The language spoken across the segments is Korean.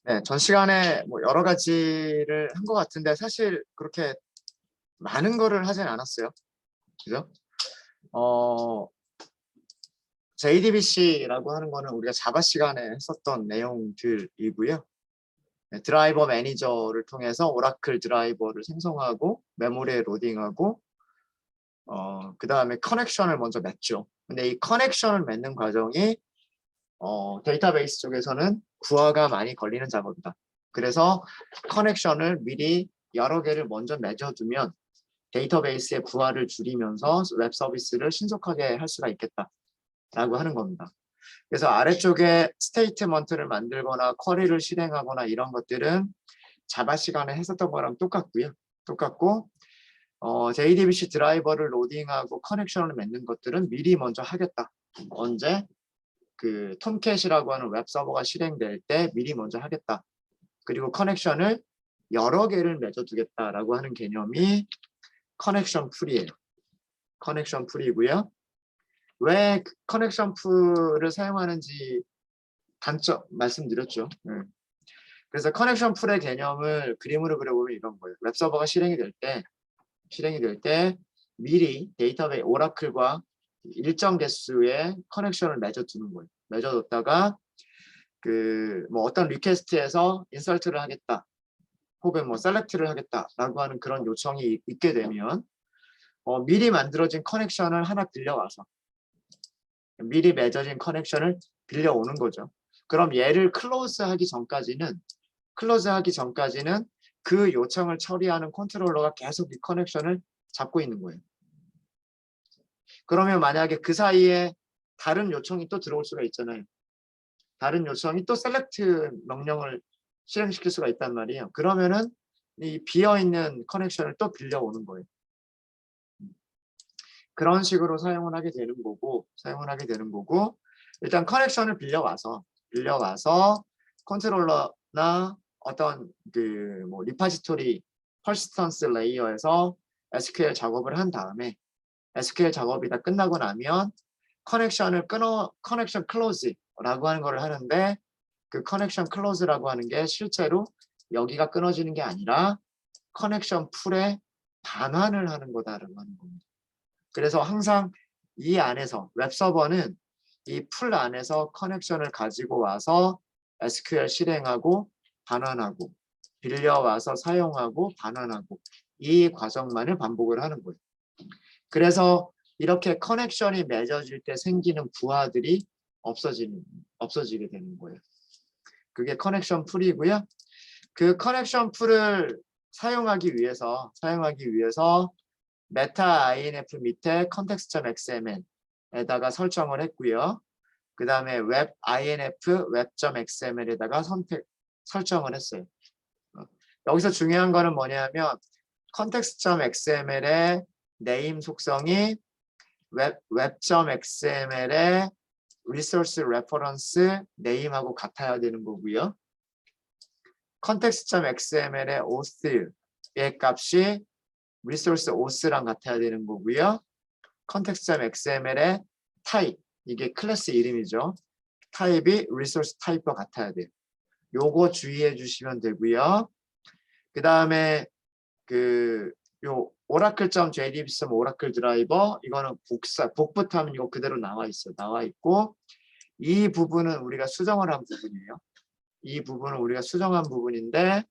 네, 전 시간에 뭐 여러 가지를 한 것 같은데 사실 그렇게 많은 거를 하진 않았어요. 그죠? 어, JDBC라고 하는 거는 우리가 자바 시간에 했었던 내용들이고요. 네, 드라이버 매니저를 통해서 오라클 드라이버를 생성하고 메모리에 로딩하고 그 다음에 커넥션을 먼저 맺죠. 근데 이 커넥션을 맺는 과정이 데이터베이스 쪽에서는 구하가 많이 걸리는 작업이다. 그래서 커넥션을 미리 여러 개를 먼저 맺어두면 데이터베이스의 부하를 줄이면서 웹 서비스를 신속하게 할 수가 있겠다라고 하는 겁니다. 그래서 아래쪽에 스테이트먼트를 만들거나 쿼리를 실행하거나 이런 것들은 자바 시간에 했었던 거랑 똑같고요. 똑같고 JDBC 드라이버를 로딩하고 커넥션을 맺는 것들은 미리 먼저 하겠다. 언제? 그 톰캣이라고 하는 웹 서버가 실행될 때 미리 먼저 하겠다. 그리고 커넥션을 여러 개를 맺어두겠다라고 하는 개념이 커넥션 풀이에요. 커넥션 풀이고요. 왜 커넥션 풀을 사용하는지 단점 말씀드렸죠. 그래서 커넥션 풀의 개념을 그림으로 그려보면 이런 거예요. 웹 서버가 실행이 될 때 미리 데이터베이스 오라클과 일정 개수의 커넥션을 맺어두는 거예요. 맺어뒀다가 그 뭐 어떤 리퀘스트에서 인설트를 하겠다, 혹은 뭐 셀렉트를 하겠다라고 하는 그런 요청이 있게 되면 미리 만들어진 커넥션을 하나 빌려와서 미리 맺어진 커넥션을 빌려오는 거죠. 그럼 얘를 클로즈하기 전까지는 그 요청을 처리하는 컨트롤러가 계속 이 커넥션을 잡고 있는 거예요. 그러면 만약에 그 사이에 다른 요청이 또 들어올 수가 있잖아요. 다른 요청이 또 셀렉트 명령을 실행시킬 수가 있단 말이에요. 그러면은 이 비어있는 커넥션을 또 빌려오는 거예요. 그런 식으로 사용을 하게 되는 거고, 일단 커넥션을 빌려와서 컨트롤러나 어떤 그 뭐 리파지토리 퍼시스턴스 레이어에서 SQL 작업을 한 다음에 SQL 작업이 다 끝나고 나면 커넥션 클로즈라고 하는 걸 하는데, 그 커넥션 클로즈라고 하는 게 실제로 여기가 끊어지는 게 아니라 커넥션 풀에 반환을 하는 거다라고 하는 겁니다. 그래서 항상 이 안에서 웹서버는 이 풀 안에서 커넥션을 가지고 와서 SQL 실행하고 반환하고 빌려와서 사용하고 반환하고 이 과정만을 반복을 하는 거예요. 그래서 이렇게 커넥션이 맺어질 때 생기는 부하들이 없어지게 되는 거예요. 그게 커넥션 풀이고요. 그 커넥션 풀을 사용하기 위해서 메타 INF 밑에 context.xml에다가 설정을 했고요. 그 다음에 웹 INF web.xml에다가 설정을 했어요. 여기서 중요한 거는 뭐냐면 context.xml의 네임 속성이 web.xml의 resource reference 네임하고 같아야 되는 거고요. context.xml의 auth의 값이 resource auth랑 같아야 되는 거고요. context.xml의 type, 이게 클래스 이름이죠. 타입이 resource type와 같아야 돼요. 요거 주의해 주시면 되고요. 그 다음에 요 oracle.jdb 쓰면 오라클 드라이버, 이거는 복붙하면 이거 그대로 나와 있고, 이 부분은 우리가 수정을 한 부분이에요. 이 부분은 우리가 수정한 부분인데,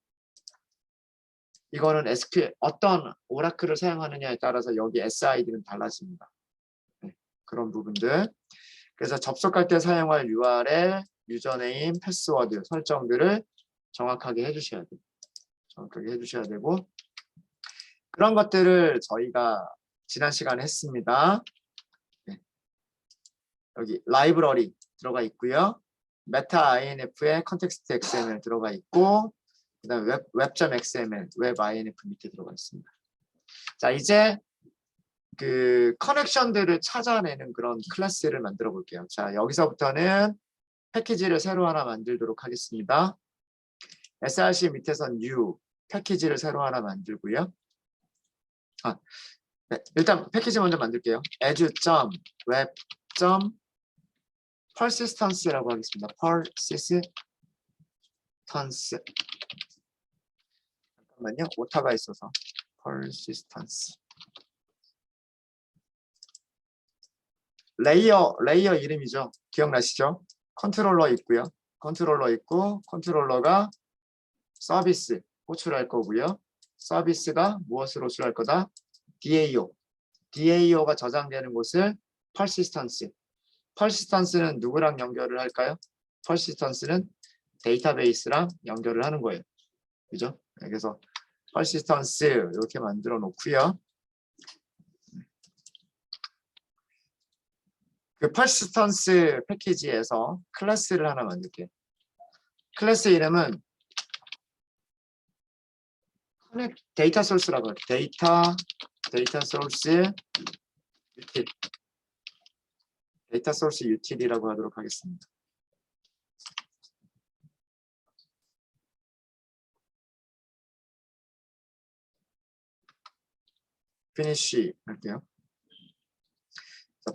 이거는 SQL 어떤 오라클을 사용하느냐에 따라서 여기 SID는 달라집니다. 네, 그런 부분들. 그래서 접속할 때 사용할 URL, 유저네임, 패스워드 설정들을 정확하게 해주셔야 돼요. 되고, 그런 것들을 저희가 지난 시간에 했습니다. 네. 여기 라이브러리 들어가 있고요. 메타 INF에 컨텍스트 XML 들어가 있고, 그 다음에 웹.xml, 웹 INF 밑에 들어가 있습니다. 자, 이제 그 커넥션들을 찾아내는 그런 클래스를 만들어 볼게요. 자, 여기서부터는 패키지를 새로 하나 만들도록 하겠습니다. src 밑에선 new 패키지를 새로 하나 만들고요. 네, 일단 패키지 먼저 만들게요. azure.web.persistence라고 하겠습니다. 잠깐만요. 오타가 있어서. persistence. 레이어 이름이죠. 기억나시죠? 컨트롤러 있고요. 컨트롤러 있고 컨트롤러가 서비스 호출할 거고요. 서비스가 무엇을 호출할 거다? DAO. DAO가 저장되는 곳을 persistence. persistance는 누구랑 연결을 할까요? persistance는 데이터베이스랑 연결을 하는 거예요. 그죠? 그래서 persistence 이렇게 만들어 놓고요. 그 persistence 패키지에서 클래스를 하나 만들게요. 클래스 이름은 데이터 소스라고 해요. 데이터 소스 유틸. 데이터 소스 유틸이라고 하도록 하겠습니다. 피니쉬 할게요.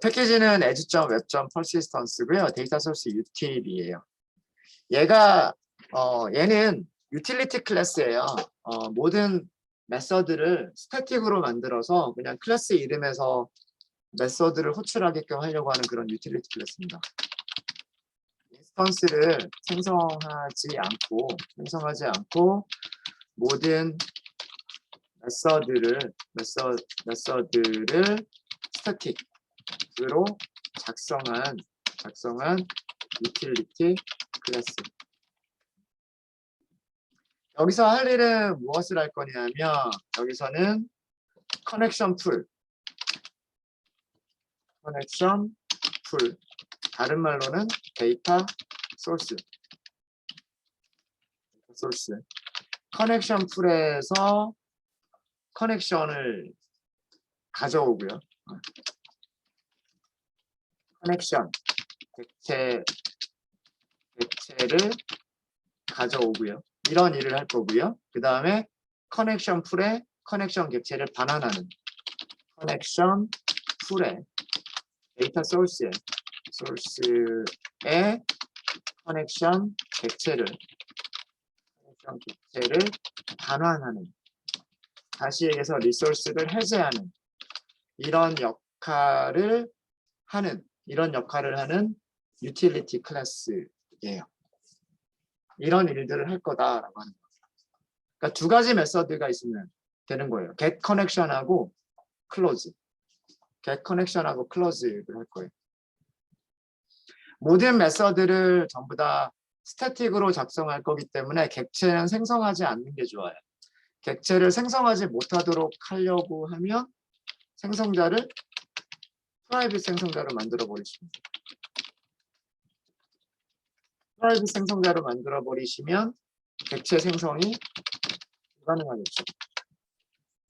패키지는 edge.web.persistance고요. 데이터 소스 유틸이에요. 얘는 유틸리티 클래스예요. 모든 메서드를 스태틱으로 만들어서 그냥 클래스 이름에서 메서드를 호출하게끔 하려고 하는 그런 유틸리티 클래스입니다. 인스턴스를 생성하지 않고 모든 메서드를 스태틱으로 작성한 유틸리티 클래스. 여기서 할 일은 무엇을 할 거냐면 여기서는 커넥션 풀 다른 말로는 데이터 소스 커넥션 풀에서 커넥션을 가져오고요. 커넥션 객체를 가져오고요. 이런 일을 할 거고요. 그 다음에 커넥션 풀에 커넥션 객체를 반환하는 커넥션 풀에 데이터 소스에 커넥션 객체를 반환하는, 다시 얘기해서 리소스를 해제하는 이런 역할을 하는 유틸리티 클래스예요. 이런 일들을 할 거다라고 하는 거예요. 그러니까 두 가지 메서드가 있으면 되는 거예요. get connection하고 close. get connection하고 close를 할 거예요. 모든 메서드를 전부 다 스태틱으로 작성할 거기 때문에 객체는 생성하지 않는 게 좋아요. 객체를 생성하지 못하도록 하려고 하면 생성자를 프라이빗 생성자로 만들어 버리시면 돼요. 프라이빗 생성자로 만들어 버리시면 객체 생성이 불가능하겠죠.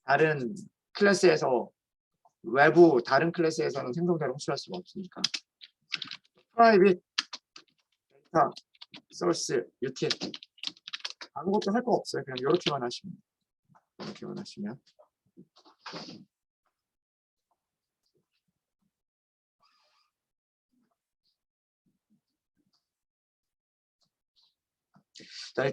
다른 클래스에서는 생성자를 호출할 수가 없으니까. 프라이빗 데이터 소스 유틸 아무것도 할 거 없어요. 그냥 이렇게만 하시면. 자,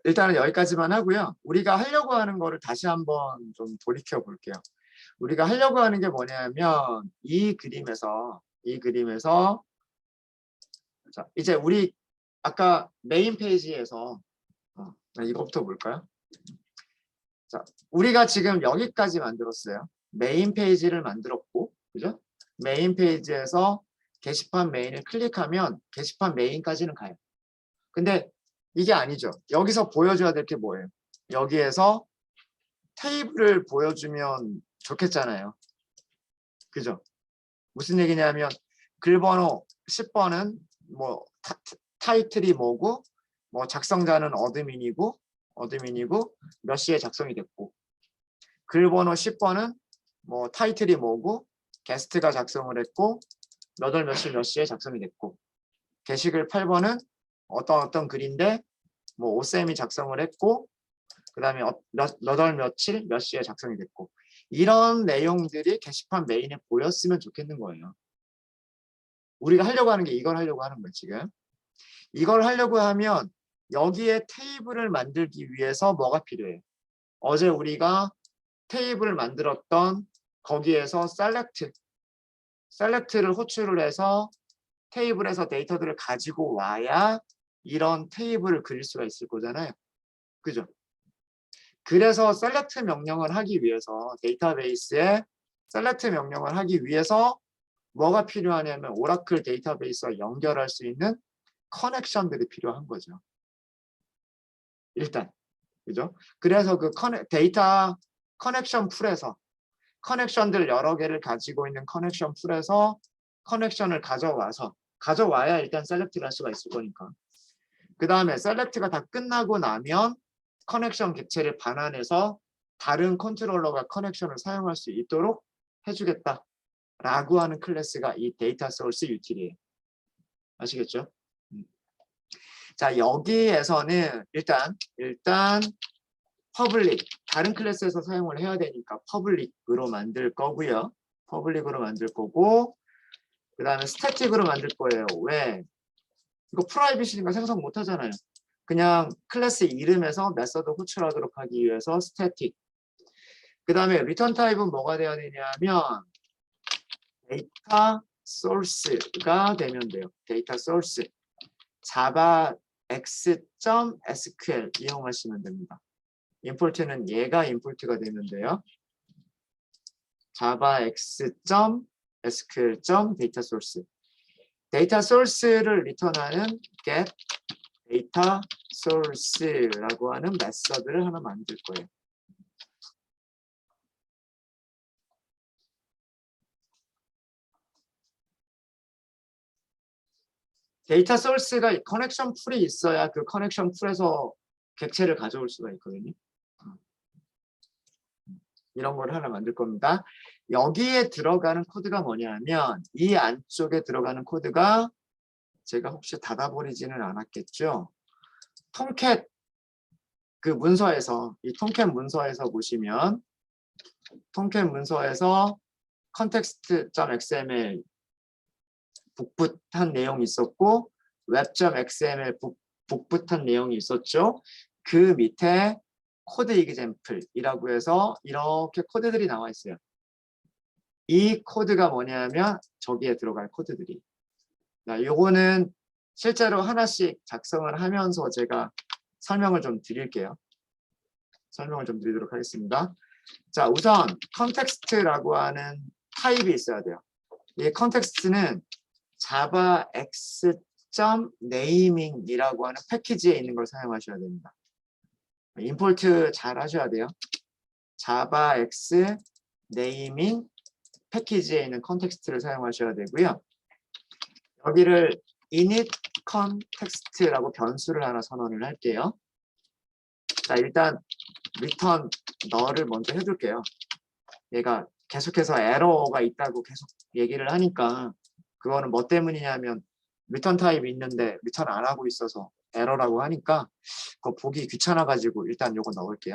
일단은 여기까지만 하고요. 우리가 하려고 하는 거를 다시 한번 좀 돌이켜 볼게요. 우리가 하려고 하는 게 뭐냐면 이 그림에서 자, 이제 우리 아까 메인 페이지에서 이거부터 볼까요? 자, 우리가 지금 여기까지 만들었어요. 메인 페이지를 만들었고, 그죠? 메인 페이지에서 게시판 메인을 클릭하면 게시판 메인까지는 가요. 근데 이게 아니죠. 여기서 보여줘야 될 게 뭐예요? 여기에서 테이블을 보여주면 좋겠잖아요. 그죠? 무슨 얘기냐면 글번호 10번은 뭐 타이틀이 뭐고 뭐 작성자는 어드민이고 몇 시에 작성이 됐고, 글번호 10번은 뭐 타이틀이 뭐고 게스트가 작성을 했고 몇 월 며칠 몇 시에 작성이 됐고, 게시글 8번은 어떤 글인데 뭐 오쌤이 작성을 했고 그 다음에 몇 월 며칠 몇 시에 작성이 됐고, 이런 내용들이 게시판 메인에 보였으면 좋겠는 거예요. 우리가 하려고 하는 게 이걸 하려고 하는 거예요. 지금 이걸 하려고 하면 여기에 테이블을 만들기 위해서 뭐가 필요해요? 어제 우리가 테이블을 만들었던 거기에서 셀렉트를 호출을 해서 테이블에서 데이터들을 가지고 와야 이런 테이블을 그릴 수가 있을 거잖아요. 그죠? 그래서 셀렉트 명령을 하기 위해서 데이터베이스에 셀렉트 명령을 하기 위해서 뭐가 필요하냐면 오라클 데이터베이스와 연결할 수 있는 커넥션들이 필요한 거죠. 일단. 그죠? 그래서 그 데이터 커넥션 풀에서 커넥션들 여러 개를 가지고 있는 커넥션 풀에서 커넥션을 가져와야 일단 셀렉트를 할 수가 있을 거니까. 그 다음에 셀렉트가 다 끝나고 나면 커넥션 객체를 반환해서 다른 컨트롤러가 커넥션을 사용할 수 있도록 해주겠다라고 하는 클래스가 이 데이터 소스 유틸이에요. 아시겠죠? 자, 여기에서는 일단 퍼블릭, 다른 클래스에서 사용을 해야 되니까 퍼블릭으로 만들 거고요. 퍼블릭으로 만들 거고, 그 다음에 스태틱으로 만들 거예요. 왜? 이거 프라이빗이니까 생성 못 하잖아요. 그냥 클래스 이름에서 메서드 호출하도록 하기 위해서 스태틱. 그 다음에 리턴 타입은 뭐가 되어야 되냐면 데이터 소스가 되면 돼요. 데이터 소스. 자바 x.sql 이용하시면 됩니다. 임포트는 얘가 임포트가 되는데요. java x.sql. 데이터 소스. 데이터 소스를 리턴하는 get 데이터 소스라고 하는 메서드를 하나 만들 거예요. 데이터 소스가 커넥션 풀이 있어야 그 커넥션 풀에서 객체를 가져올 수가 있거든요. 이런 걸 하나 만들 겁니다. 여기에 들어가는 코드가 뭐냐면 이 안쪽에 들어가는 코드가 제가 혹시 닫아버리지는 않았겠죠. 톰캣 그 문서에서 이 톰캣 문서에서 보시면 톰캣 문서에서 context.xml 북붙한 내용이 있었고 web.xml 북붙한 내용이 있었죠. 그 밑에 코드 이그젬플이라고 해서 이렇게 코드들이 나와 있어요. 이 코드가 뭐냐면 저기에 들어갈 코드들이. 요거는 실제로 하나씩 작성을 하면서 제가 설명을 좀 드릴게요. 설명을 좀 드리도록 하겠습니다. 자, 우선 컨텍스트라고 하는 타입이 있어야 돼요. 이 컨텍스트는 java x.naming이라고 하는 패키지에 있는 걸 사용하셔야 됩니다. 임포트 잘 하셔야 돼요. java x naming 패키지에 있는 컨텍스트를 사용하셔야 되고요. 여기를 init context라고 변수를 하나 선언을 할게요. 자, 일단 return null을 먼저 해둘게요. 얘가 계속해서 에러가 있다고 계속 얘기를 하니까 그거는 뭐 때문이냐면 return 타입이 있는데 return 안 하고 있어서 에러라고 하니까 그거 보기 귀찮아가지고 일단 요거 넣을게요.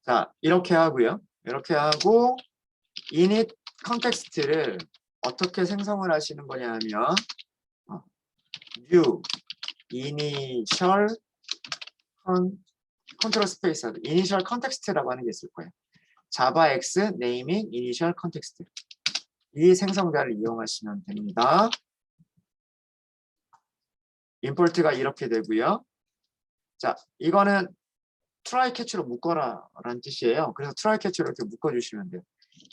자, 이렇게 하고요. 이렇게 하고 init context를 어떻게 생성을 하시는 거냐면 new initial 컨트롤 스페이스 initial context라고 하는 게 있을 거예요. java x naming initial context 이 생성자를 이용하시면 됩니다. 임포트가 이렇게 되고요. 자, 이거는 try catch로 묶어라 라는 뜻이에요. 그래서 try catch로 이렇게 묶어주시면 돼요.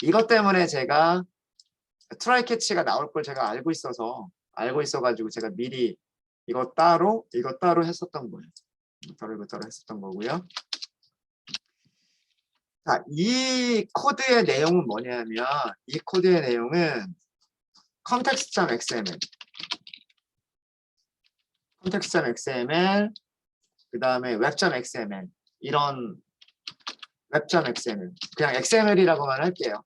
이것 때문에 제가 try catch가 나올 걸 제가 알고 있어가지고 제가 미리 이거 따로 했었던 거예요. 이거 따로 했었던 거고요. 자, 이 코드의 내용은 뭐냐면 이 코드의 내용은 context.xml 그 다음에 web.xml 이런 web.xml 그냥 xml이라고만 할게요.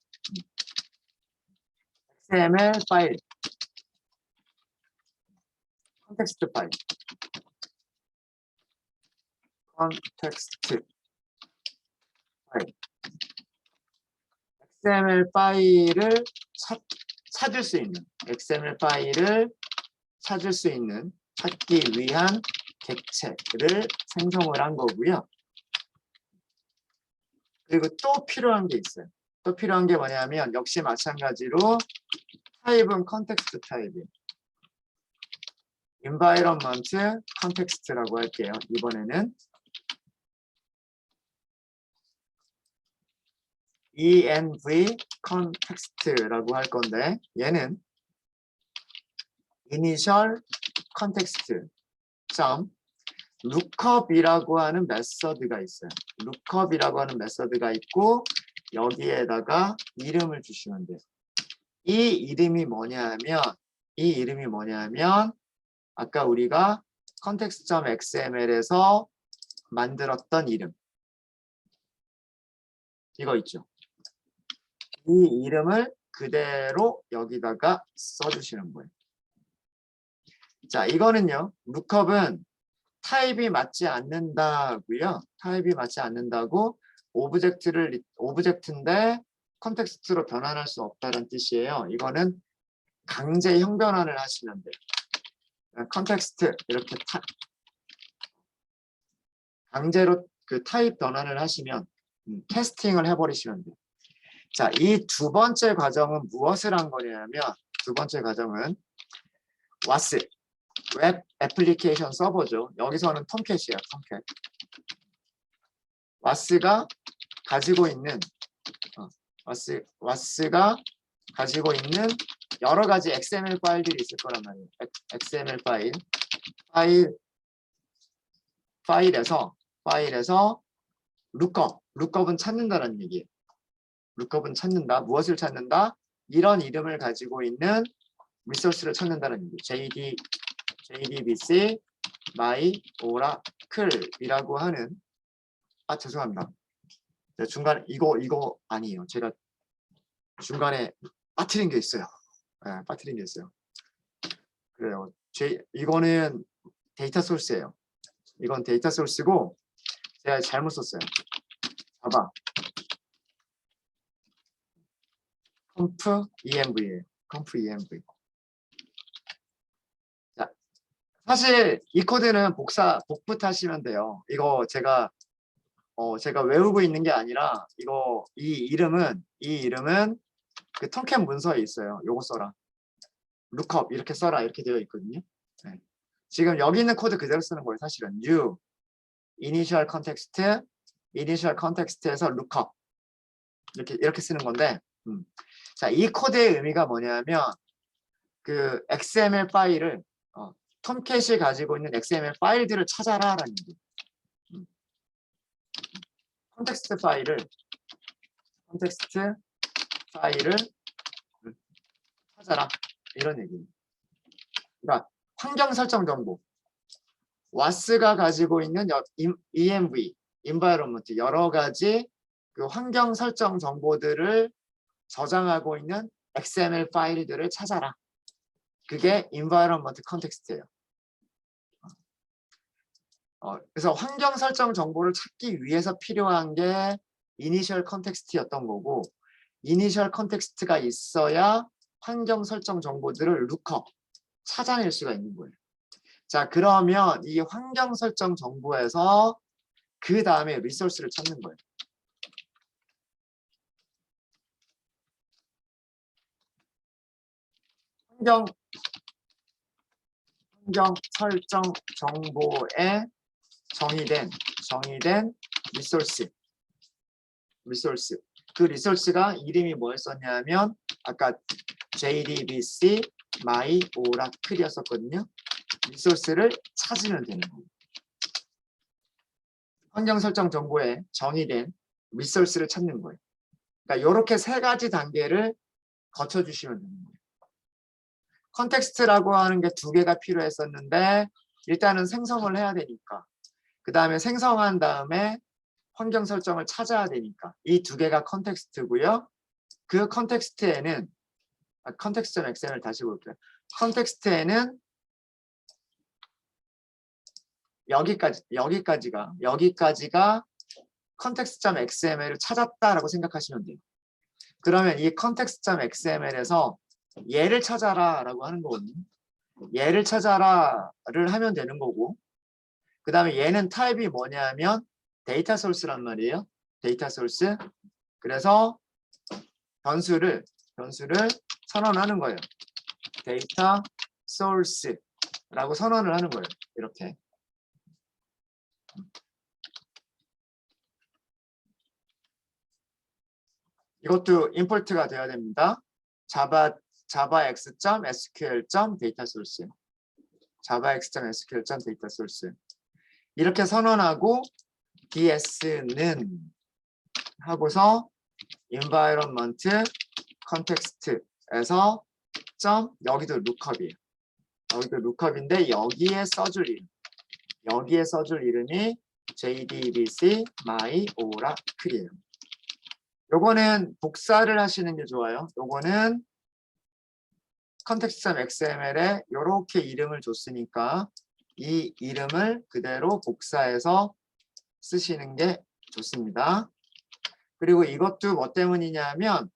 XML 파일 컨텍스트 파일 XML 파일을 찾을 수 있는 XML 파일을 찾을 수 있는 찾기 위한 객체를 생성을 한 거고요. 그리고 또 필요한 게 있어요. 또 필요한 게 뭐냐면 역시 마찬가지로 타입은 컨텍스트 타입이에요. environment context라고 할게요. 이번에는 env context라고 할 건데 얘는 initial context lookup이라고 하는 메서드가 있어요. lookup이라고 하는 메서드가 있고 여기에다가 이름을 주시면 돼요. 이 이름이 뭐냐면 아까 우리가 context.xml에서 만들었던 이름 이거 있죠. 이 이름을 그대로 여기다가 써주시는 거예요. 자, 이거는요. lookup은 타입이 맞지 않는다고요. 타입이 맞지 않는다고 오브젝트인데 컨텍스트로 변환할 수 없다는 뜻이에요. 이거는 강제 형변환을 하시면 돼요. 컨텍스트 이렇게 강제로 그 타입 변환을 하시면 캐스팅을 해버리시면 돼요. 자, 이 두 번째 과정은 무엇을 한 거냐면 두 번째 과정은 WAS 웹 애플리케이션 서버죠. 여기서는 톰캣이에요. 톰캣. WAS가 가지고 있는 WAS가 가지고 있는 여러 가지 XML 파일들이 있을 거란 말이에요. XML 파일에서 lookup은 찾는다는 얘기예요. lookup은 찾는다. 무엇을 찾는다? 이런 이름을 가지고 있는 리소스를 찾는다는 얘기예요. JDBC my oracle이라고 하는 죄송합니다. 중간에 이거 아니에요. 제가 중간에 빠뜨린 게 있어요. 네, 빠뜨린 게 있어요. 그래요. 이거는 데이터 소스예요. 이건 데이터 소스고 제가 잘못 썼어요. 봐봐. conf env예요. conf env. 자, 사실 이 코드는 복붙하시면 돼요. 이거 제가 외우고 있는 게 아니라 이 이름은 그 톰캣 문서에 있어요. 요거 써라. lookup 이렇게 써라 이렇게 되어 있거든요. 네. 지금 여기 있는 코드 그대로 쓰는 거예요. 사실은 new initial context에서 lookup 이렇게 쓰는 건데 자, 이 코드의 의미가 뭐냐면 그 XML 파일을 톰캣이 가지고 있는 XML 파일들을 찾아라라는 얘기예요. 컨텍스트 파일을 찾아라 이런 얘기입니다. 그러니까 환경 설정 정보 WAS가 가지고 있는 env environment 여러 가지 그 환경 설정 정보들을 저장하고 있는 XML 파일들을 찾아라. 그게 environment context예요. 그래서 환경 설정 정보를 찾기 위해서 필요한 게 initial context였던 거고 initial context가 있어야 환경 설정 정보들을 lookup 찾아낼 수가 있는 거예요. 자, 그러면 이 환경 설정 정보에서 그 다음에 리소스를 찾는 거예요. 환경 설정 정보에 정의된 리소스. 그 리소스가 이름이 뭐였었냐면 아까 JDBC my oracle이었었거든요. 리소스를 찾으면 되는 거예요. 환경 설정 정보에 정의된 리소스를 찾는 거예요. 그러니까 이렇게 세 가지 단계를 거쳐주시면 되는 거예요. 컨텍스트라고 하는 게 두 개가 필요했었는데 일단은 생성을 해야 되니까 그 다음에 생성한 다음에 환경 설정을 찾아야 되니까 이 두 개가 컨텍스트고요. 그 컨텍스트에는 context.xml 다시 볼게요. 컨텍스트에는 여기까지가 context.xml을 찾았다라고 생각하시면 돼요. 그러면 이 context.xml에서 얘를 찾아라라고 하는 거거든요. 얘를 찾아라를 하면 되는 거고, 그 다음에 얘는 타입이 뭐냐면 데이터 소스란 말이에요. 데이터 소스. 그래서 변수를 선언하는 거예요. 데이터 소스라고 선언을 하는 거예요. 이렇게. 이것도 임포트가 돼야 됩니다. javax.sql.datasource javax.sql.datasource 이렇게 선언하고 ds는 하고서 environment context에서 여기도 lookup이에요. 여기도 lookup인데 여기에 써줄 이름이 jdbc my oracle이에요. 요거는 복사를 하시는 게 좋아요. 요거는 context.xml에 이렇게 이름을 줬으니까 이 이름을 그대로 복사해서 쓰시는 게 좋습니다. 그리고 이것도 뭐 때문이냐면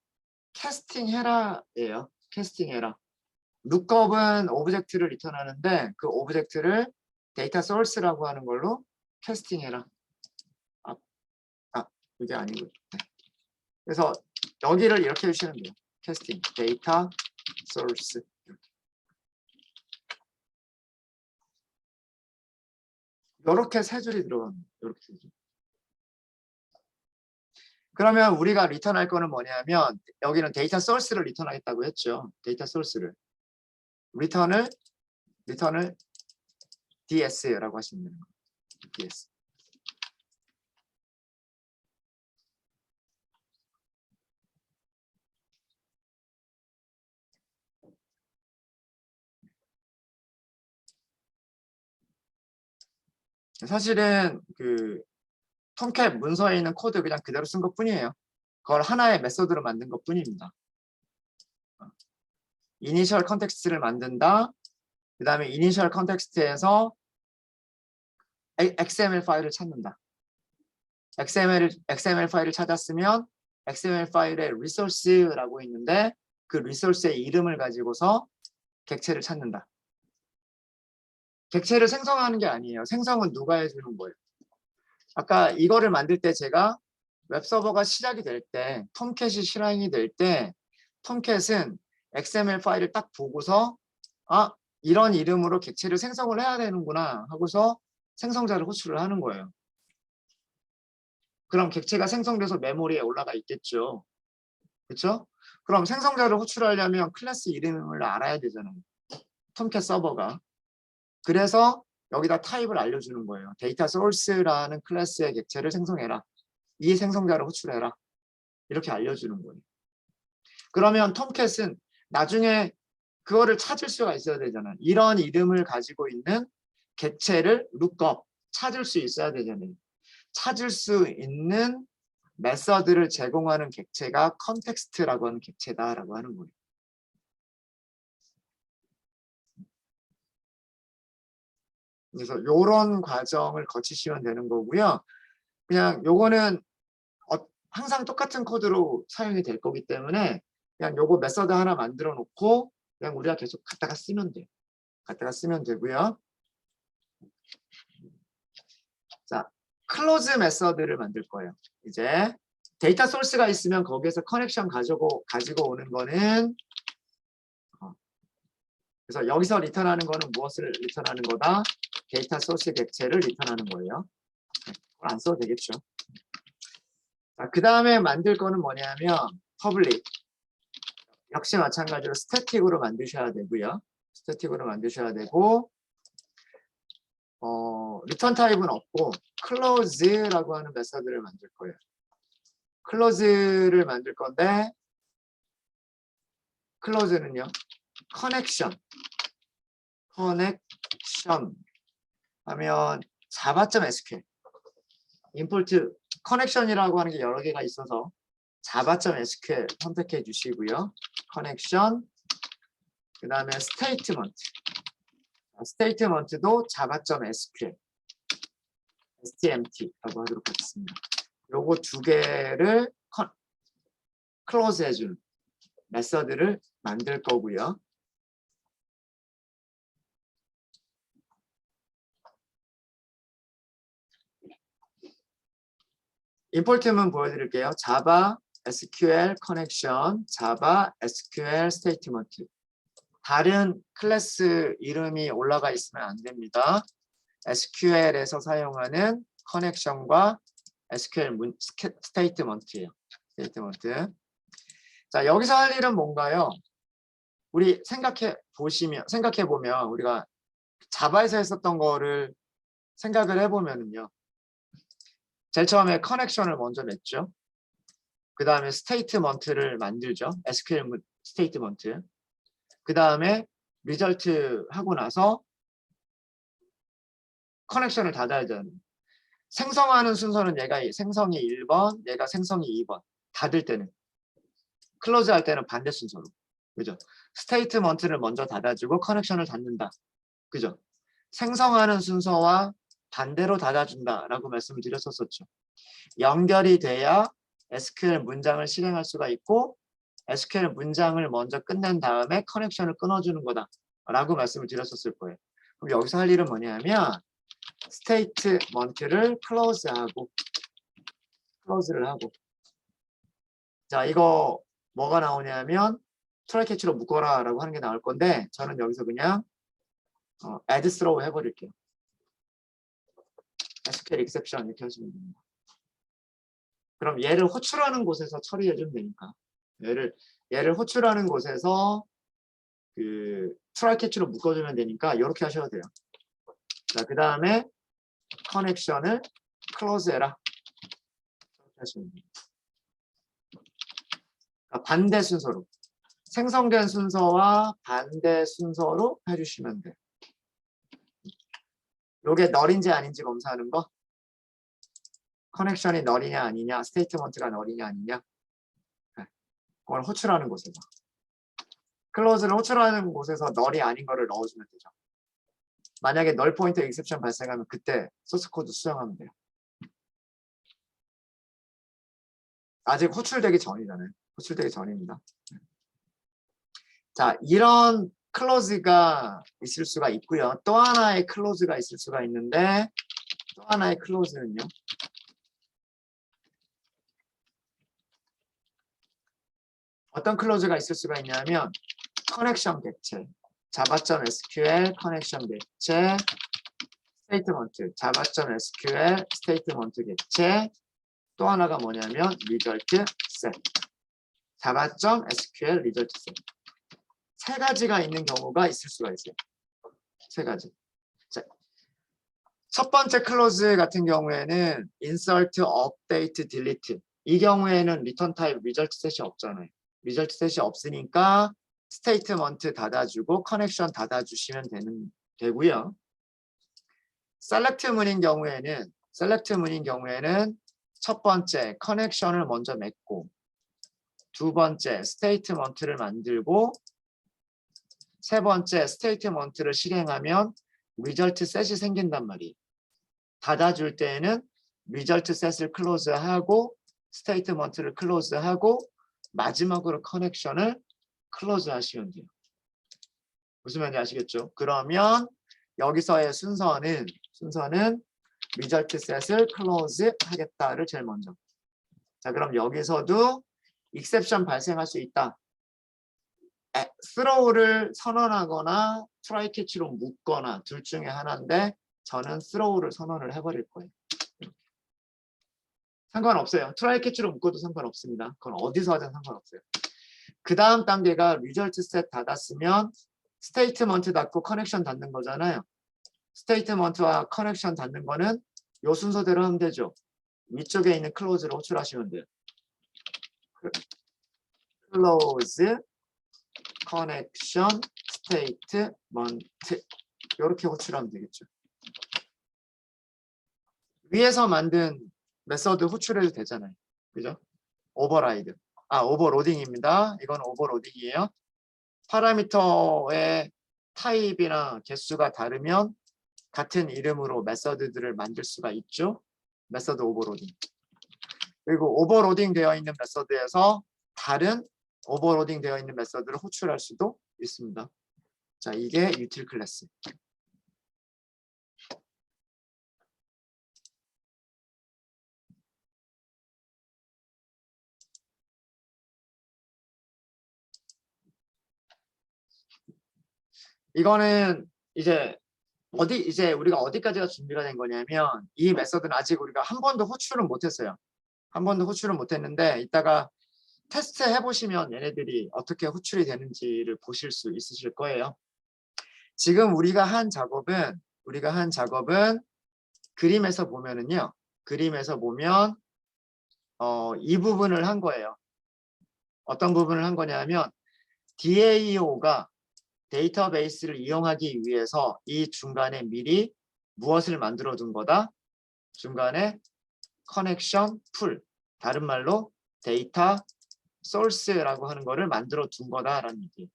캐스팅해라예요. 캐스팅해라. lookup은 오브젝트를 리턴하는데 그 오브젝트를 데이터 소스라고 하는 걸로 캐스팅해라. 이게 아니고. 네. 그래서 여기를 이렇게 해주시면 돼요. 캐스팅, 데이터 소스. 이렇게 세 줄이 들어갑니다. 이렇게 세 줄. 그러면 우리가 리턴할 거는 뭐냐면 여기는 데이터 소스를 리턴하겠다고 했죠. 데이터 소스를. 리턴을 DS라고 하시면 되는 거예요. DS. 사실은 그 톰캣 문서에 있는 코드 그냥 그대로 쓴 것뿐이에요. 그걸 하나의 메소드로 만든 것뿐입니다. 이니셜 컨텍스트를 만든다. 그 다음에 이니셜 컨텍스트에서 XML 파일을 찾는다. XML 파일을 찾았으면 XML 파일에 resource라고 있는데 그 resource의 이름을 가지고서 객체를 찾는다. 객체를 생성하는 게 아니에요. 생성은 누가 해주는 거예요. 아까 이거를 만들 때 제가 웹서버가 시작이 될 때, 톰캣이 실행이 될 때 톰캣은 XML 파일을 딱 보고서 이런 이름으로 객체를 생성을 해야 되는구나 하고서 생성자를 호출을 하는 거예요. 그럼 객체가 생성돼서 메모리에 올라가 있겠죠. 그렇죠? 그럼 생성자를 호출하려면 클래스 이름을 알아야 되잖아요. 톰캣 서버가. 그래서 여기다 타입을 알려주는 거예요. 데이터 소스라는 클래스의 객체를 생성해라. 이 생성자를 호출해라. 이렇게 알려주는 거예요. 그러면 톰캣은 나중에 그거를 찾을 수가 있어야 되잖아요. 이런 이름을 가지고 있는 객체를 lookup 찾을 수 있어야 되잖아요. 찾을 수 있는 메서드를 제공하는 객체가 컨텍스트라고 하는 객체다라고 하는 거예요. 그래서 이런 과정을 거치시면 되는 거고요. 그냥 요거는 항상 똑같은 코드로 사용이 될 거기 때문에 그냥 요거 메서드 하나 만들어 놓고 그냥 우리가 계속 갖다가 쓰면 돼요. 갖다가 쓰면 되고요. 자, 클로즈 메서드를 만들 거예요. 이제 데이터 소스가 있으면 거기에서 커넥션 가지고 오는 거는 그래서 여기서 리턴하는 거는 무엇을 리턴하는 거다? 데이터 소스 객체를 리턴하는 거예요. 그걸 안 써도 되겠죠. 자, 그 다음에 만들 거는 뭐냐면 public. 역시 마찬가지로 스태틱으로 만드셔야 되고요. 스태틱으로 만드셔야 되고 리턴 타입은 없고 close라고 하는 메서드를 만들 거예요. close를 만들 건데 close는요. connection 하면 java.sql import connection이라고 하는 게 여러 개가 있어서 java.sql 선택해 주시고요. connection 그 다음에 statement도 java.sql stmt라고 하도록 하겠습니다. 요거 두 개를 클로즈 해주는 메서드를 만들 거고요. 임포트문 보여드릴게요. 자바 SQL 커넥션, 자바 SQL 스테이트먼트. 다른 클래스 이름이 올라가 있으면 안 됩니다. SQL에서 사용하는 커넥션과 SQL 스테이트먼트예요. 스테이트먼트. 자, 여기서 할 일은 뭔가요? 우리 생각해 보면 우리가 자바에서 했었던 거를 생각을 해보면은요. 제일 처음에 커넥션을 먼저 냈죠. 그 다음에 스테이트먼트를 만들죠. SQL 스테이트먼트. 그 다음에 리절트 하고 나서 커넥션을 닫아야 되는. 생성하는 순서는 얘가 생성이 1번, 얘가 생성이 2번. 닫을 때는. 클로즈 할 때는 반대 순서로. 그죠? 스테이트먼트를 먼저 닫아주고 커넥션을 닫는다. 그죠? 생성하는 순서와 반대로 닫아준다라고 말씀을 드렸었죠. 연결이 돼야 SQL 문장을 실행할 수가 있고 SQL 문장을 먼저 끝낸 다음에 커넥션을 끊어주는 거다라고 말씀을 드렸었을 거예요. 그럼 여기서 할 일은 뭐냐면 스테이트먼트를 클로즈를 하고 자 이거 뭐가 나오냐면 트라이 캐치로 묶어라 라고 하는 게 나올 건데 저는 여기서 그냥 add throw 해버릴게요. SQL exception 이렇게 하시면 됩니다. 그럼 얘를 호출하는 곳에서 처리해주면 되니까 얘를 호출하는 곳에서 그 트라이 캐치로 묶어주면 되니까 이렇게 하셔도 돼요. 자, 그 다음에 커넥션을 클로즈해라. 이렇게 하시면 됩니다. 그러니까 반대 순서로 생성된 순서와 반대 순서로 해주시면 돼요. 이게 널인지 아닌지 검사하는 거. 커넥션이 널이냐 아니냐, 스테이트먼트가 널이냐 아니냐. 그걸 호출하는 곳에서. 클로즈를 호출하는 곳에서 널이 아닌 거를 넣어주면 되죠. 만약에 널 포인트 익셉션 발생하면 그때 소스 코드 수정하면 돼요. 아직 호출되기 전이잖아요. 호출되기 전입니다. 자, 이런 클로즈가 있을 수가 있고요. 또 하나의 클로즈가 있을 수가 있는데 또 하나의 클로즈는요. 어떤 클로즈가 있을 수가 있냐면 커넥션 객체, java.sql 커넥션 객체, 스테이트먼트, java.sql 스테이트먼트 객체, 또 하나가 뭐냐면 result set, java.sql result set. 세 가지가 있는 경우가 있을 수가 있어요. 세 가지. 자, 첫 번째 클로즈 같은 경우에는 insert, update, delete. 이 경우에는 return type result set이 없잖아요. result set이 없으니까 스테이트먼트 닫아주고 커넥션 닫아주시면 되고요. 셀렉트 문인 경우에는 첫 번째 커넥션을 먼저 맺고 두 번째 스테이트먼트를 만들고 세 번째 스테이트먼트를 실행하면 리절트 셋이 생긴단 말이에요. 닫아줄 때에는 리절트 셋을 클로즈하고 스테이트먼트를 클로즈하고 마지막으로 커넥션을 클로즈 하시면 돼요. 무슨 말인지 아시겠죠? 그러면 여기서의 순서는 리절트 셋을 클로즈 하겠다를 제일 먼저. 자, 그럼 여기서도 익셉션 발생할 수 있다. throw를 선언하거나 try catch로 묶거나 둘 중에 하나인데 저는 throw를 선언을 해버릴 거예요. 상관없어요. try catch로 묶어도 상관없습니다. 그건 어디서 하든 상관없어요. 그 다음 단계가 result set 닫았으면 스테이트먼트 닫고 커넥션 닫는 거잖아요. 스테이트먼트와 커넥션 닫는 거는 요 순서대로 하면 되죠. 위쪽에 있는 클로즈를 호출하시면 돼요. 클로즈 커넥션 스테이트먼트 이렇게 호출하면 되겠죠. 위에서 만든 메서드 호출해도 되잖아요. 그죠? 오버라이드. 오버로딩입니다. 이건 오버로딩이에요. 파라미터의 타입이나 개수가 다르면 같은 이름으로 메서드들을 만들 수가 있죠. 메서드 오버로딩. 그리고 오버로딩 되어 있는 메서드에서 다른 오버로딩 되어 있는 메서드를 호출할 수도 있습니다. 자, 이게 util 클래스. 이거는 이제 우리가 어디까지가 준비가 된 거냐면 이 메서드는 아직 우리가 한 번도 호출은 못했어요. 한 번도 호출은 못했는데 이따가 테스트 해보시면 얘네들이 어떻게 호출이 되는지를 보실 수 있으실 거예요. 지금 우리가 한 작업은 그림에서 보면은요. 그림에서 보면 이 부분을 한 거예요. 어떤 부분을 한 거냐면 DAO가 데이터베이스를 이용하기 위해서 이 중간에 미리 무엇을 만들어 둔 거다? 중간에 커넥션 풀, 다른 말로 데이터 소스라고 하는 거를 만들어 둔 거다라는 얘기예요.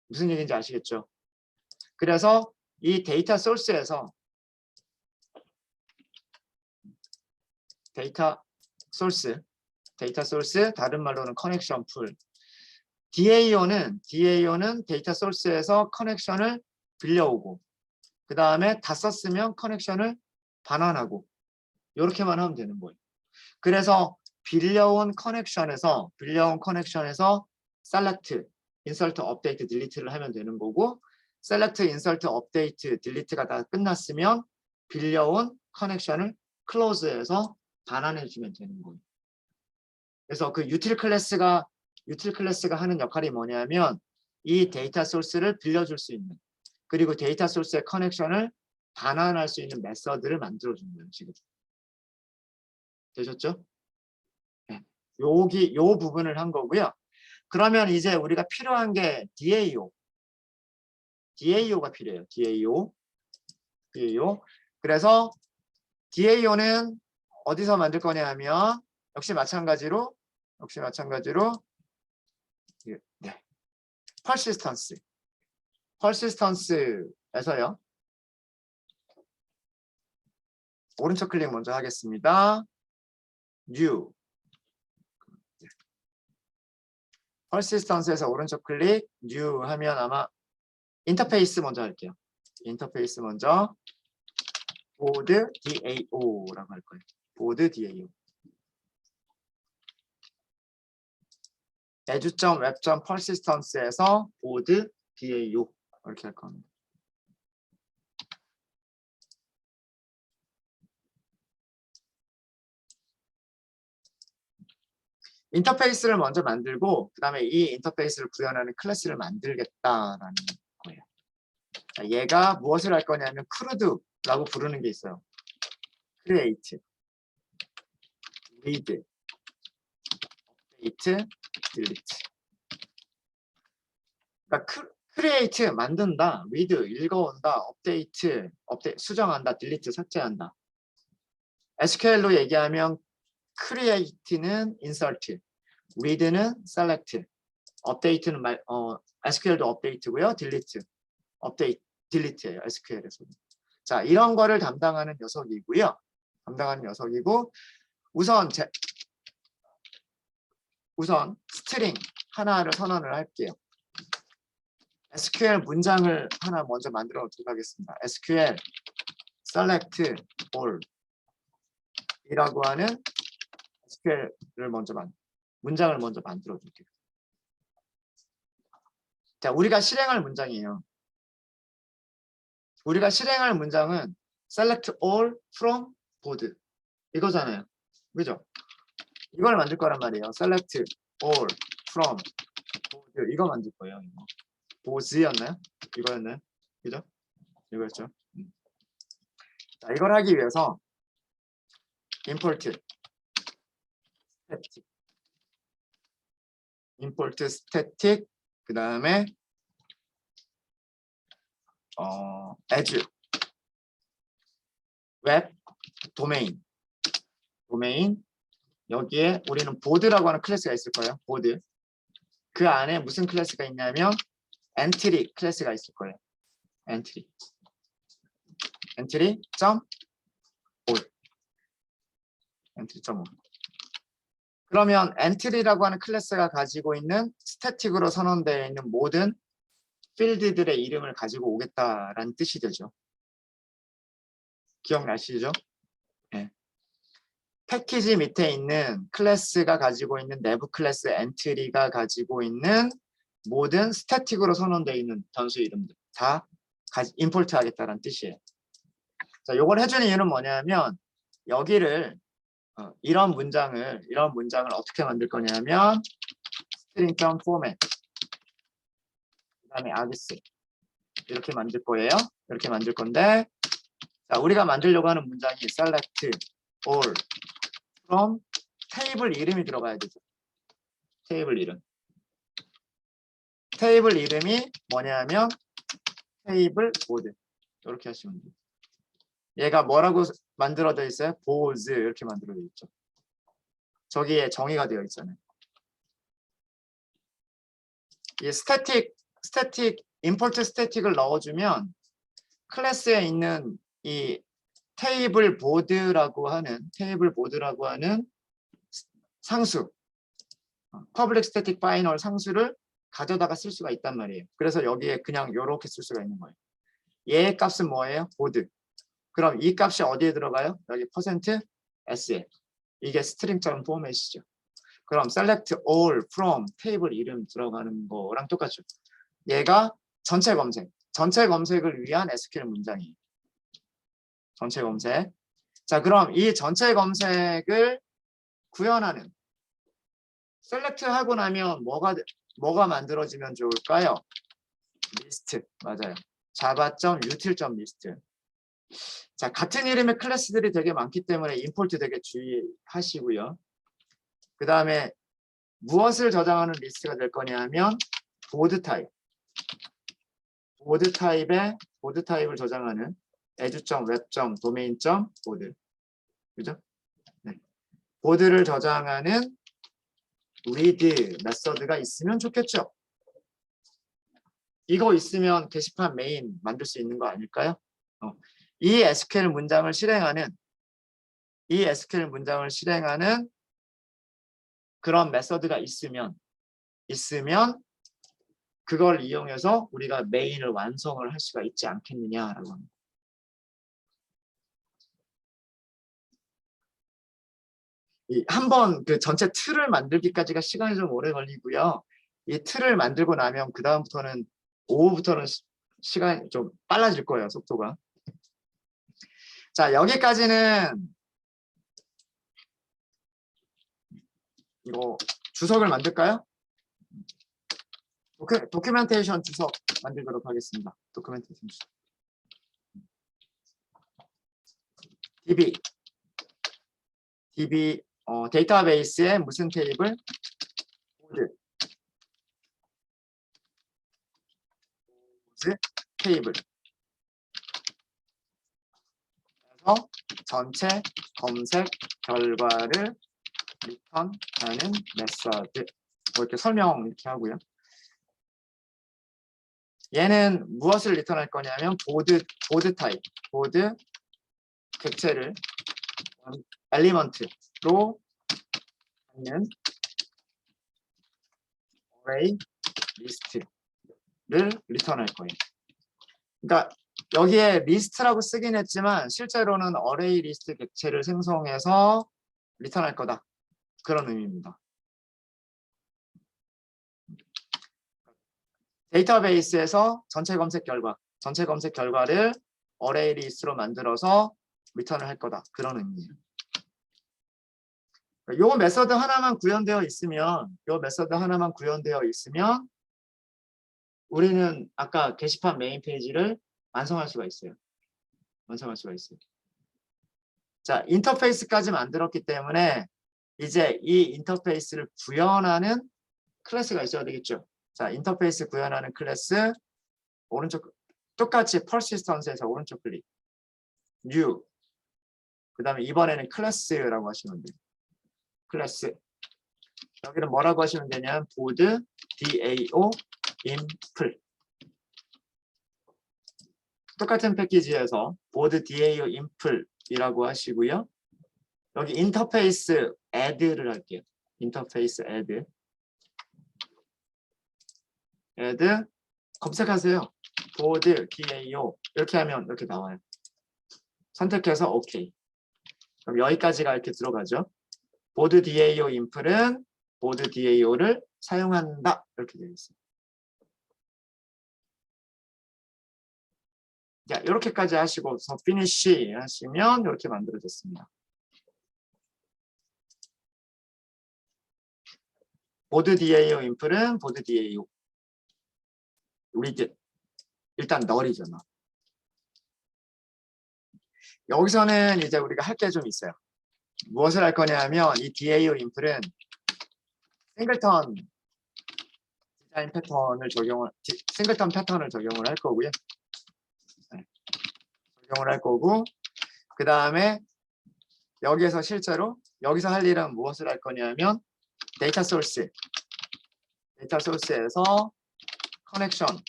무슨 얘기인지 아시겠죠? 그래서 이 데이터 소스에서 데이터 소스, 다른 말로는 커넥션 풀. DAO는 데이터 소스에서 커넥션을 빌려오고 그 다음에 다 썼으면 커넥션을 반환하고 이렇게만 하면 되는 거예요. 그래서 빌려온 커넥션에서 select, insert, update, delete를 하면 되는 거고 select, insert, update, delete가 다 끝났으면 빌려온 커넥션을 close해서 반환해 주면 되는 거예요. 그래서 그 util 클래스가 하는 역할이 뭐냐면 이 데이터 소스를 빌려줄 수 있는 그리고 데이터 소스의 커넥션을 반환할 수 있는 메서드를 만들어주는 거예요. 지금 되셨죠? 네. 요 부분을 한 거고요. 그러면 이제 우리가 필요한 게 DAO가 필요해요. DAO. 그래서 DAO는 어디서 만들 거냐 하면 역시 마찬가지로 네. persistence. persistence 에서요. 오른쪽 클릭 먼저 하겠습니다. new. persistence에서 오른쪽 클릭 new 하면 아마 인터페이스 먼저 할게요. 인터페이스 먼저 board DAO라고 할 거예요. board DAO. edu.web.persistence에서 board DAO 이렇게 할 겁니다. 인터페이스를 먼저 만들고 그 다음에 이 인터페이스를 구현하는 클래스를 만들겠다라는 거예요. 자, 얘가 무엇을 할 거냐면 CRUD라고 부르는 게 있어요. create, read, update, delete. 그러니까 create 만든다, read 읽어온다, update 수정한다, delete 삭제한다. SQL로 얘기하면 create는 insert, read는 select, update는 SQL도 update고요, delete예요. SQL에서. 자, 이런 거를 담당하는 녀석이고요. 우선 스트링 하나를 선언을 할게요. SQL 문장을 하나 먼저 만들어 놓도록 하겠습니다. SQL select all 이라고 하는 SQL을 문장을 먼저 만들어 줄게요. 자, 우리가 실행할 문장이에요. 우리가 실행할 문장은 select all from board 이거잖아요. 그죠? 이걸 만들 거란 말이에요. select all from board 이거 만들 거예요. board였나요? 이거였나요? 그죠? 이거였죠. 자, 이걸 하기 위해서 import static 그 다음에 as web domain 여기에 우리는 보드라고 하는 클래스가 있을 거예요. 보드. 그 안에 무슨 클래스가 있냐면 entry 클래스가 있을 거예요. entry 점 all. 그러면 엔트리라고 하는 클래스가 가지고 있는 스태틱으로 선언되어 있는 모든 필드들의 이름을 가지고 오겠다라는 뜻이 되죠. 기억나시죠? 네. 패키지 밑에 있는 클래스가 가지고 있는 내부 클래스 엔트리가 가지고 있는 모든 스태틱으로 선언되어 있는 변수 이름들 다 임포트 하겠다는 뜻이에요. 자, 요걸 해주는 이유는 뭐냐면 여기를 이런 문장을 어떻게 만들 거냐면 string.format 그다음에 args 이렇게 만들 거예요. 이렇게 만들 건데 자, 우리가 만들려고 하는 문장이 select all from 테이블 이름이 들어가야 되죠. 테이블 이름. 테이블 이름이 뭐냐면 테이블 보드 이렇게 하시면 돼요. 얘가 뭐라고 만들어져 있어요? 보즈 이렇게 만들어져 있죠. 저기에 정의가 되어 있잖아요. 이 임포트 스태틱을 넣어주면 클래스에 있는 이 테이블 보드라고 하는 상수, 퍼블릭 스태틱 파이널 상수를 가져다가 쓸 수가 있단 말이에요. 그래서 여기에 그냥 이렇게 쓸 수가 있는 거예요. 얘의 값은 뭐예요? 보드. 그럼 이 값이 어디에 들어가요? 여기 %s에. 이게 스트링처럼 포맷이죠. 그럼 select all from 테이블 이름 들어가는 거랑 똑같죠. 얘가 전체 검색을 위한 SQL 문장이에요. 전체 검색. 자, 그럼 이 전체 검색을 구현하는 셀렉트 하고 나면 뭐가 만들어지면 좋을까요? 리스트. 맞아요. java.util.list. 자, 같은 이름의 클래스들이 되게 많기 때문에 임포트 되게 주의하시고요. 그 다음에 무엇을 저장하는 리스트가 될 거냐면 보드 타입. 보드 타입을 저장하는 edu.web.domain.board. 그죠? 네. 보드를 저장하는 read 메서드가 있으면 좋겠죠. 이거 있으면 게시판 메인 만들 수 있는 거 아닐까요? 이 SQL 문장을 실행하는 그런 메서드가 있으면 그걸 이용해서 우리가 메인을 완성을 할 수가 있지 않겠느냐라고 합니다. 한번 그 전체 틀을 만들기까지가 시간이 좀 오래 걸리고요. 이 틀을 만들고 나면 그 다음부터는 오후부터는 시간이 좀 빨라질 거예요. 속도가. 자, 여기까지는 이거 주석을 만들까요? 도큐멘테이션 주석 만들도록 하겠습니다. 도큐멘테이션 주석. DB 데이터베이스에 무슨 테이블? 보드 테이블. 그래서 전체 검색 결과를 리턴하는 메서드. 이렇게 설명 이렇게 하고요. 얘는 무엇을 리턴할 거냐면 보드 타입, 보드 객체를 엘리먼트로 하는 array 리스트를 리턴할 거예요. 그러니까 여기에 리스트라고 쓰긴 했지만 실제로는 array 리스트 객체를 생성해서 리턴할 거다. 그런 의미입니다. 데이터베이스에서 전체 검색 결과를 array 리스트로 만들어서 리턴을 할 거다. 그런 의미예요. 요 메서드 하나만 구현되어 있으면 우리는 아까 게시판 메인 페이지를 완성할 수가 있어요. 자, 인터페이스까지 만들었기 때문에 이제 이 인터페이스를 구현하는 클래스가 있어야 되겠죠. 자, 인터페이스 구현하는 클래스 오른쪽 똑같이 persistence 오른쪽 클릭 new 그 다음에 이번에는 클래스라고 하시면 돼요. 클래스 여기는 뭐라고 하시면 되냐면 보드 DAO impl 똑같은 패키지에서 보드 DAO impl이라고 하시고요. 여기 인터페이스 add를 할게요. 인터페이스 add 검색하세요. 보드 DAO 이렇게 하면 이렇게 나와요. 선택해서 OK. 그럼 여기까지가 이렇게 들어가죠. 보드 DAO 인플은 보드 DAO를 사용한다 이렇게 되어 있어요. 자, 이렇게까지 하시고서 피니쉬 하시면 이렇게 만들어졌습니다. 보드 DAO 인플은 보드 DAO. 우리 이제 일단 널이죠. 널. 여기서는 이제 우리가 할 게 좀 있어요. 무엇을 할 거냐면 이 DAO 인플은 싱글턴 디자인 패턴을 싱글턴 패턴을 적용을 할 거고요. 네. 적용을 할 거고 그 다음에 여기에서 실제로 여기서 할 일은 무엇을 할 거냐면 데이터 소스에서 커넥션을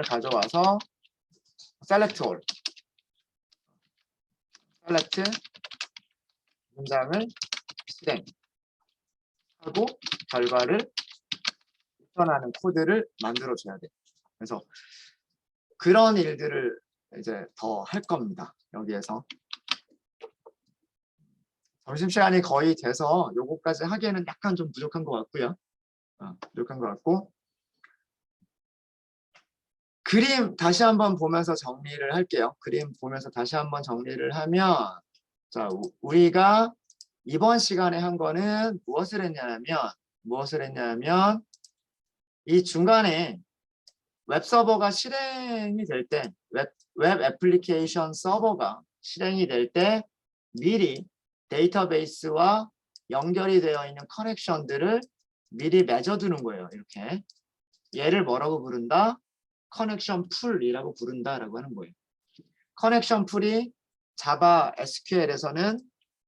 가져와서 select 문장을 실행하고 결과를 return 코드를 만들어줘야 돼. 그래서 그런 일들을 이제 더 할 겁니다. 여기에서 점심시간이 거의 돼서 요거까지 하기에는 약간 좀 부족한 것 같고요. 부족한 것 같고 그림 다시 한번 보면서 정리를 할게요. 그림 보면서 다시 한번 정리를 하면 자 우리가 이번 시간에 한 거는 무엇을 했냐면 이 중간에 웹 서버가 실행이 될 때 웹 애플리케이션 서버가 실행이 될 때 미리 데이터베이스와 연결이 되어 있는 커넥션들을 미리 맺어두는 거예요. 이렇게 얘를 뭐라고 부른다? 커넥션 풀이라고 부른다라고 하는 거예요. 커넥션 풀이 자바 SQL에서는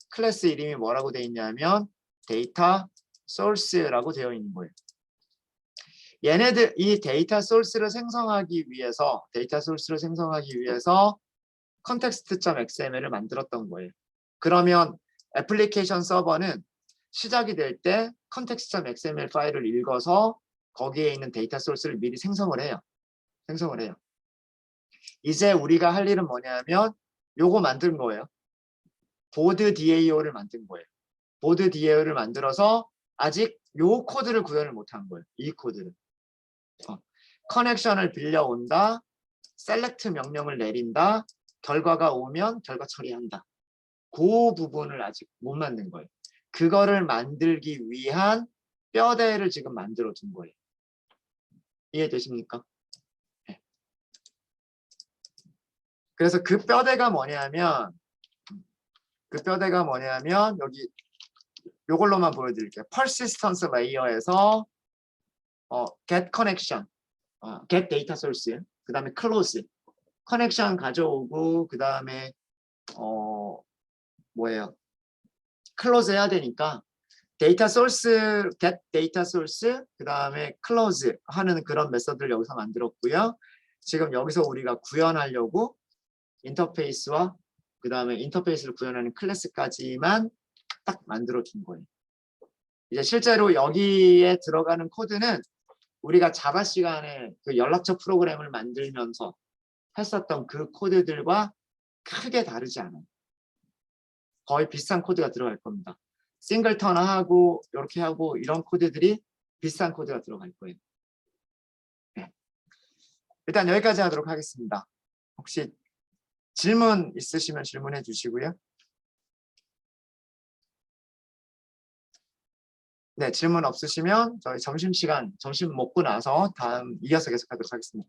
클래스 이름이 뭐라고 되어 있냐면 데이터 소스라고 되어 있는 거예요. 얘네들 이 데이터 소스를 생성하기 위해서 context.xml을 만들었던 거예요. 그러면 애플리케이션 서버는 시작이 될 때 context.xml 파일을 읽어서 거기에 있는 데이터 소스를 미리 생성을 해요. 이제 우리가 할 일은 뭐냐면 요거 만든 거예요. 보드 DAO를 만든 거예요. 보드 DAO를 만들어서 아직 요 코드를 구현을 못한 거예요. 이 코드를. 커넥션을 빌려온다. 셀렉트 명령을 내린다. 결과가 오면 결과 처리한다. 그 부분을 아직 못 만든 거예요. 그거를 만들기 위한 뼈대를 지금 만들어 둔 거예요. 이해되십니까? 네. 그래서 그 뼈대가 뭐냐면 여기 요걸로만 보여드릴게요. persistence layer에서 get connection, get data source, 그 다음에 close, 커넥션 가져오고 그 다음에 close 해야 되니까 데이터 소스, get data source, 그 다음에 close 하는 그런 메서드를 여기서 만들었고요. 지금 여기서 우리가 구현하려고 인터페이스와 그 다음에 인터페이스를 구현하는 클래스까지만 딱 만들어 준 거예요. 이제 실제로 여기에 들어가는 코드는 우리가 자바 시간에 그 연락처 프로그램을 만들면서 했었던 그 코드들과 크게 다르지 않아요. 거의 비슷한 코드가 들어갈 겁니다. 싱글턴하고 이렇게 하고 이런 코드들이 비슷한 코드가 들어갈 거예요. 네. 일단 여기까지 하도록 하겠습니다. 혹시 질문 있으시면 질문해 주시고요. 네, 질문 없으시면 저희 점심 먹고 나서 다음 이어서 계속하도록 하겠습니다.